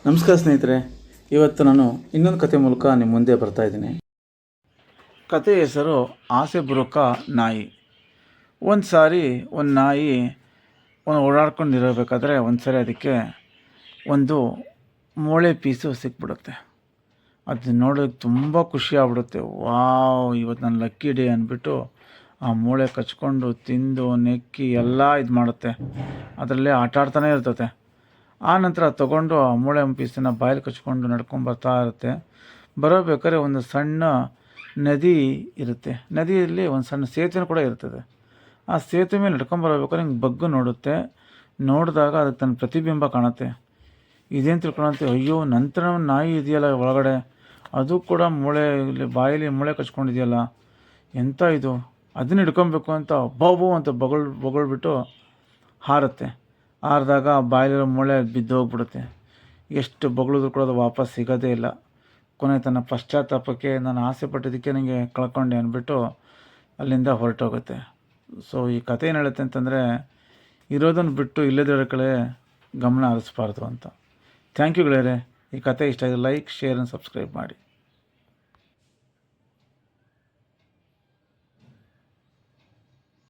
ನಮಸ್ಕಾರ ಸ್ನೇಹಿತರೆ, ಇವತ್ತು ನಾನು ಇನ್ನೊಂದು ಕತೆ ಮೂಲಕ ನಿಮ್ಮ ಮುಂದೆ ಬರ್ತಾ ಇದ್ದೀನಿ. ಕತೆ ಹೆಸರು ಆಸೆ ಬುರುಕ ನಾಯಿ. ಒಂದು ಸಾರಿ ಒಂದು ನಾಯಿ ಓಡಾಡ್ಕೊಂಡಿರಬೇಕಾದ್ರೆ ಒಂದು ಸಾರಿ ಅದಕ್ಕೆ ಒಂದು ಮೂಳೆ ಪೀಸು ಸಿಕ್ಬಿಡುತ್ತೆ. ಅದು ನೋಡೋಕ್ಕೆ ತುಂಬ ಖುಷಿ ಆಗ್ಬಿಡುತ್ತೆ. ವಾವ್, ಇವತ್ತು ನನ್ನ ಲಕ್ಕಿ ಡೇ ಅಂದ್ಬಿಟ್ಟು ಆ ಮೂಳೆ ಕಚ್ಕೊಂಡು ತಿಂದು ನೆಕ್ಕಿ ಎಲ್ಲ ಇದು ಮಾಡುತ್ತೆ. ಅದರಲ್ಲೇ ಆಟ ಆಡ್ತಾನೆ ಇರ್ತದೆ. ಆ ನಂತರ ತೊಗೊಂಡು ಆ ಮೂಳೆ ಪೀಸನ್ನು ಬಾಯಲ್ಲಿ ಕಚ್ಕೊಂಡು ನಡ್ಕೊಂಬರ್ತಾ ಇರುತ್ತೆ. ಬರೋಬೇಕಾದ್ರೆ ಒಂದು ಸಣ್ಣ ನದಿ ಇರುತ್ತೆ. ನದಿಯಲ್ಲಿ ಒಂದು ಸಣ್ಣ ಸೇತುವೆ ಕೂಡ ಇರ್ತದೆ. ಆ ಸೇತುವೆ ಮೇಲೆ ನಡ್ಕೊಂಬರ್ಬೇಕಾದ್ರೆ ಹಿಂಗೆ ಬಗ್ಗು ನೋಡುತ್ತೆ. ನೋಡಿದಾಗ ಅದಕ್ಕೆ ತನ್ನ ಪ್ರತಿಬಿಂಬ ಕಾಣುತ್ತೆ. ಇದೇನು ತಿಳ್ಕೊಳತ್ತೆ, ಅಯ್ಯೋ ನಂತರ ನಾಯಿ ಇದೆಯಲ್ಲ ಒಳಗಡೆ, ಅದು ಕೂಡ ಬಾಯಲ್ಲಿ ಮೂಳೆ ಕಚ್ಕೊಂಡಿದೆಯಲ್ಲ, ಎಂಥ ಇದು, ಅದನ್ನ ಹಿಡ್ಕೊಬೇಕು ಅಂತ ಬಾಬು ಅಂತ ಬೊಗಳ್ಬಿಟ್ಟು ಹಾರುತ್ತೆ. ಹಾರಿದಾಗ ಬಾಯಲ್ಲಿರೋ ಮೂಳೆ ಬಿದ್ದು ಹೋಗ್ಬಿಡುತ್ತೆ. ಎಷ್ಟು ಬೊಗಳಿದ್ರು ಕೂಡ ಅದು ವಾಪಸ್ ಸಿಗೋದೇ ಇಲ್ಲ. ಕೊನೆ ತನ್ನ ಪಶ್ಚಾತ್ತಾಪಕ್ಕೆ ನಾನು ಆಸೆ ಪಟ್ಟಿದ್ದಕ್ಕೆ ನನಗೆ ಕಳ್ಕೊಂಡೆ ಅಂದ್ಬಿಟ್ಟು ಅಲ್ಲಿಂದ ಹೊರಟೋಗುತ್ತೆ. ಸೊ ಈ ಕಥೆ ಏನು ಹೇಳುತ್ತೆ ಅಂತಂದರೆ, ಇರೋದನ್ನು ಬಿಟ್ಟು ಇಲ್ಲದಿರೋ ಕಡೆ ಗಮನ ಹರಿಸ್ಬಾರ್ದು ಅಂತ. ಥ್ಯಾಂಕ್ ಯು ಗೆಳೆಯರೆ. ಈ ಕಥೆ ಇಷ್ಟ ಆಗಿದೆ ಲೈಕ್, ಶೇರ್ ಆ್ಯಂಡ್ ಸಬ್ಸ್ಕ್ರೈಬ್ ಮಾಡಿ.